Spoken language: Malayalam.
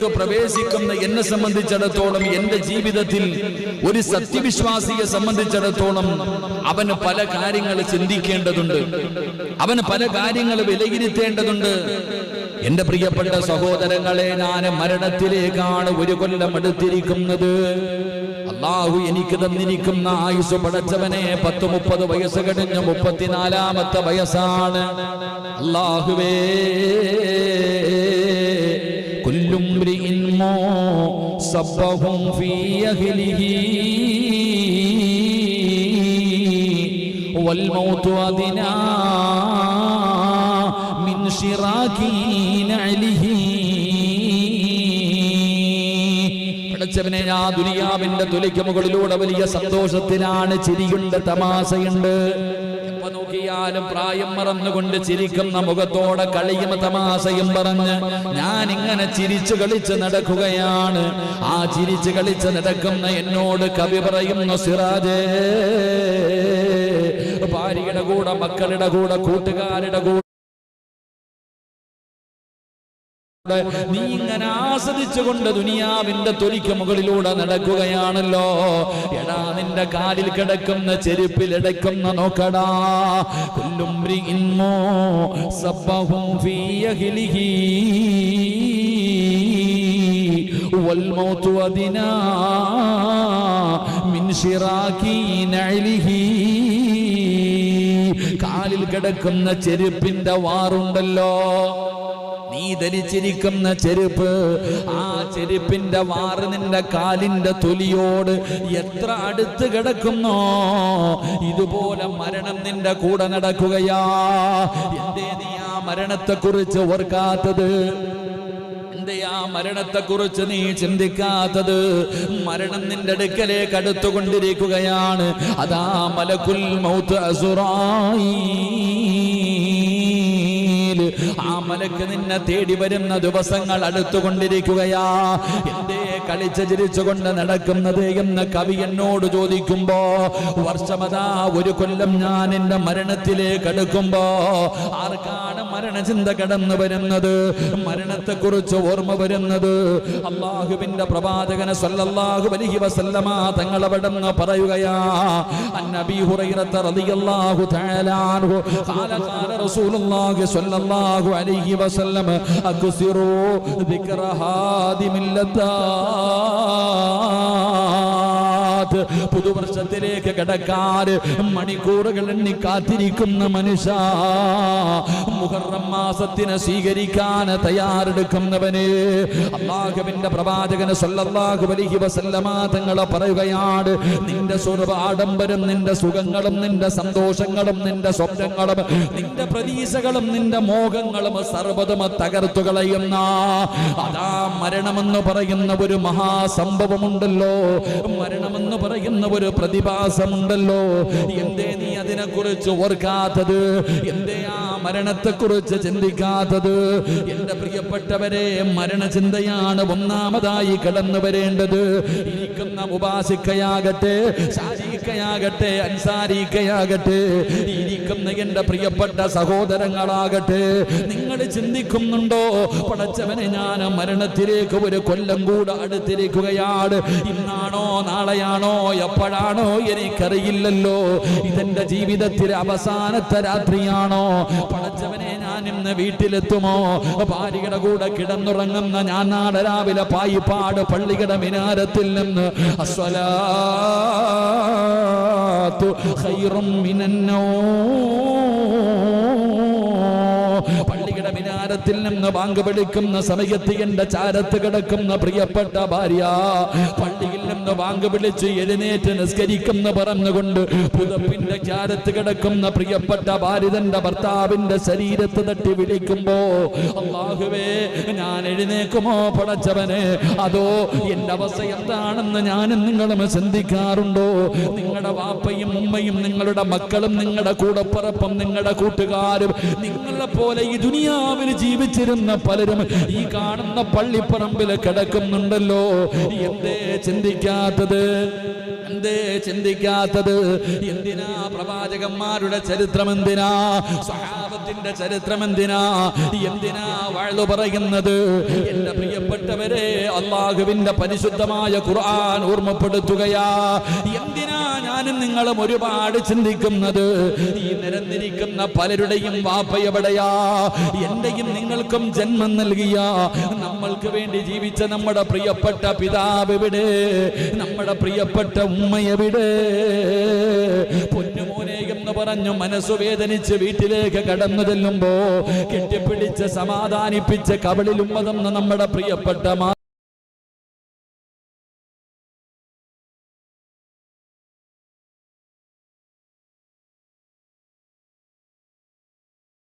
പ്രവേശിക്കുന്ന എന്നെ സംബന്ധിച്ചിടത്തോളം എന്റെ ജീവിതത്തിൽ ഒരു സത്യവിശ്വാസിയെ സംബന്ധിച്ചിടത്തോളം അവന് പല കാര്യങ്ങൾ ചിന്തിക്കേണ്ടതുണ്ട്, അവന് പല കാര്യങ്ങൾ വിലയിരുത്തേണ്ടതുണ്ട്. എന്റെ പ്രിയപ്പെട്ട സഹോദരങ്ങളെ, ഞാൻ മരണത്തിലേക്കാണ് ഒരു കൊല്ലം അടുത്തിരിക്കുന്നത്. അല്ലാഹു എനിക്ക് തന്നിരിക്കുന്ന ആയുസ് പടച്ചവനെ 10-30 വയസ്സ് കഴിഞ്ഞ് 34ാമത്തെ വയസ്സാണ്. അല്ലാഹുവേ, കുല്ലും മ്രിഇൻ മുസബ്ബഹും ഫീ അഹ്ലിഹി വൽ മൗതു അദ്നാ മിൻ ശിറാകി നഅലിഹി. പടച്ചവനെ, ആ ദുനിയാവിന്റെ തുലിക്ക് മുകളിലൂടെ വലിയ സന്തോഷത്തിലാണ്, ചിരിയുണ്ട്, തമാശയുണ്ട്. എപ്പോ നോക്കിയാലും പ്രായം മറന്നുകൊണ്ട് ചിരിക്കുന്ന മുഖത്തോടെ കളിയും തമാശയും പറഞ്ഞ് ഞാൻ ഇങ്ങനെ ചിരിച്ചു കളിച്ച് നടക്കുകയാണ്. ആ ചിരിച്ചു കളിച്ച് നടക്കുന്ന എന്നോട് കവി പറയുന്നു, സിറാജേ, ഭാര്യയുടെ കൂടെ, മക്കളുടെ കൂടെ, കൂട്ടുകാരുടെ കൂടെ നീ ഇങ്ങനെ ആസ്വദിച്ചുകൊണ്ട് ദുനിയാവിന്റെ തൊലിക്ക് മുകളിലൂടെ നടക്കുകയാണല്ലോ. എടാ, നിന്റെ കാലിൽ കിടക്കുന്ന ചെരുപ്പിൽ ഇടയ്ക്കുന്ന നോക്കടാ. കുല്ലും മ്രിഇൻ മുസബ്ബഹും ഫീ അഹ്ലിഹി വൽ മൗതു അദ്നാ മിൻ ശിറാകി നഅലിഹി. കാലിൽ കിടക്കുന്ന ചെരുപ്പിന്റെ വാറുണ്ടല്ലോ, നീ ധരിച്ചിരിക്കുന്ന ചെരുപ്പ്, ആ ചെരുപ്പിന്റെ വാറ് നിന്റെ കാലിന്റെ തൊലിയോട് എത്ര അടുത്ത് കിടക്കുന്നോ ഇതുപോലെ മരണം നിന്റെ കൂടെ നടക്കുകയാ. എന്തേ നീ ആ മരണത്തെക്കുറിച്ച് ഓർക്കാത്തത്? എന്തേ ആ മരണത്തെക്കുറിച്ച് നീ ചിന്തിക്കാത്തത്? മരണം നിന്റെ അടുക്കലേക്ക് അടുത്തുകൊണ്ടിരിക്കുകയാണ്. അതാ മലക്കുൽ മൗത്ത് അസ്റായീൽ, ആ മലക്ക് നിന്നെ തേടി വരുന്ന ദിവസങ്ങൾ അടുത്തുകൊണ്ടിരിക്കുകയാ. എന്തേ കളിച്ച് ചിരിച്ചുകൊണ്ട് നടക്കുന്നത് എന്ന് കവി എന്നോട് ചോദിക്കുമ്പോ, വർഷമതാ ഒരു കൊല്ലം ഞാൻ എന്റെ മരണത്തിലേക്ക് അടുക്കുമ്പോ ആർക്കാണ് മരണചിന്ത കടന്നു വരുന്നത്, മരണത്തെക്കുറിച്ച് ഓർമ്മ വരുന്നത്? അല്ലാഹുവിന്റെ പ്രവാചകൻ സല്ലല്ലാഹു അലൈഹി വസല്ലമ തങ്ങൾ അവിടുന്ന് പറയുകയാ, അന്നബി ഹുറൈറ റളിയല്ലാഹു തആല അൻഹു ഖാല ഖാല റസൂലുള്ളാഹി സല്ലല്ലാഹു അലൈഹി വസല്ലം അക്സിറു ദിക്റ ഹാദിമിൽ ലദ്ദാത്ത്. പുതുവർഷത്തിലേക്ക് കടക്കാൻ മണിക്കൂറുകൾ എണ്ണി കാത്തിരിക്കുന്ന മനുഷ്യ, മുഹറം മാസത്തിനെ സ്വീകരിക്കാൻ തയ്യാറെടുക്കുന്നവന് അല്ലാഹുവിന്റെ പ്രവാചകൻ സല്ലല്ലാഹു അലൈഹി വസല്ലമ തങ്ങൾ പറയുകയാണ്, നിന്റെ സ്വർഗ്ഗ ആഡംബരം, നിന്റെ സുഖങ്ങളും, നിന്റെ സന്തോഷങ്ങളും, നിന്റെ സ്വപ്നങ്ങളും, നിന്റെ പ്രതീക്ഷകളും, നിന്റെ മോഹങ്ങളും സർവ്വതും തകർത്തു കളയുന്ന അതാ മരണമെന്ന് പറയുന്ന ഒരു മഹാസംഭവമുണ്ടല്ലോ, മരണമെന്ന് പറയുന്ന ഒരു പ്രതിഭാസമുണ്ടല്ലോ. എന്തേ നീ അതിനെക്കുറിച്ച് ഓർക്കാത്തത്? എന്തേ ആ മരണത്തെക്കുറിച്ച് ചിന്തിക്കാത്തത്? എന്റെ പ്രിയപ്പെട്ടവരെ, മരണചിന്തയാണ് ഒന്നാമതായി കടന്നു വരേണ്ടത്. ഇരിക്കുന്ന മുബാസിക്കയാകട്ടെ, ഷാജിക്കയാകട്ടെ, അൻസാരിക്കയാകട്ടെ, ഇരിക്കുന്ന എന്റെ പ്രിയപ്പെട്ട സഹോദരങ്ങളാകട്ടെ, നിങ്ങൾ ചിന്തിക്കുന്നുണ്ടോ, പടച്ചവനെ, ഞാൻ മരണത്തിലേക്ക് ഒരു കൊല്ലം കൂടെ അടുത്തിരിക്കുകയാണ്. ഇന്നാണോ നാളെയാണോ എപ്പോഴാണോ എനിക്കറിയില്ലല്ലോ. ഇതെന്റെ ജീവിതത്തിലെ അവസാനത്തെ രാത്രിയാണോ? പടച്ചവനെ, ഞാൻ ഇന്ന് വീട്ടിലെത്തുമോ? ഭാര്യയുടെ കൂടെ കിടന്നുറങ്ങുന്ന ഞാൻ നാളെ രാവിലെ പായിപ്പാട് പള്ളിയുടെ മിനാരത്തിൽ നിന്ന് അസ്സലാത്തു ഖൈറും മിനന്നൗം, പള്ളിയുടെ മിനാരത്തിൽ നിന്ന് ബാങ്ക് വിളിക്കുന്ന സമയത്ത് എന്റെ ചാരത്ത് കിടക്കുന്ന പ്രിയപ്പെട്ട ഭാര്യ പള്ളിയിൽ നിന്ന് ബാങ്ക് വിളിച്ച് എഴുന്നേറ്റ് നിസ്കരിക്കുന്ന പറഞ്ഞുകൊണ്ട് പുതപ്പിന്റെ ചാരത്ത് കിടക്കുന്ന പ്രിയപ്പെട്ട ഭാര്യ തന്റെ ഭർത്താവിന്റെ ശരീരത്ത് തട്ടി വിളിക്കുമ്പോ, അല്ലാഹുവേ, ഞാൻ എഴുന്നേക്കുമോ പടച്ചവനെ? അതോ എന്റെ അവസ്ഥ എന്താണെന്ന് ഞാനും നിങ്ങളും ചിന്തിക്കാറുണ്ടോ? നിങ്ങളുടെ വാപ്പയും ഉമ്മയും, നിങ്ങളുടെ മക്കളും, നിങ്ങളുടെ കൂടപ്പറപ്പും, നിങ്ങളുടെ കൂട്ടുകാരും, നിങ്ങളെ പോലെ ഈ ദുനിയാവിൽ ജീവിച്ചിരുന്ന പലരും ഈ കാണുന്ന പള്ളിപ്പറമ്പിൽ കിടക്കുന്നുണ്ടല്ലോ. എന്തേ ചിന്തിക്കാത്തത്? എന്തേ ചിന്തിക്കാത്തത്? എന്തിനാ പ്രവാചകന്മാരുടെ ചരിത്രം? എന്തിനാ സ്വഹാബത്തിന്റെ ചരിത്രം എന്തിനാ വഅ്ള് പറയുന്നത്? എന്റെ പ്രിയപ്പെട്ടവരെ, അല്ലാഹുവിന്റെ പരിശുദ്ധമായ ഖുർആൻ ഓർമ്മപ്പെടുത്തുകയാ. എന്തിനാ ഞാനും നിങ്ങളും ഒരുപാട് ചിന്തിക്കുന്നത്? ഈ നിരന്നിരിക്കുന്ന പലരുടെയും വാപ്പ എവിടെയാ? എന്റെയും നിങ്ങൾക്കും ജന്മം നൽകിയ, നമ്മൾക്ക് വേണ്ടി ജീവിച്ച നമ്മുടെ പ്രിയപ്പെട്ട പിതാവ് എവിടെ? നമ്മുടെ പ്രിയപ്പെട്ട ഉമ്മ എവിടെ? പൊന്നുമോനെ എന്ന് പറഞ്ഞു മനസ്സു വേദനിച്ച് വീട്ടിലേക്ക് കടന്നു ചെല്ലുമ്പോ കെട്ടിപ്പിടിച്ച് സമാധാനിപ്പിച്ച് കബളിൽ ഉമ്മതന്ന നമ്മുടെ പ്രിയപ്പെട്ട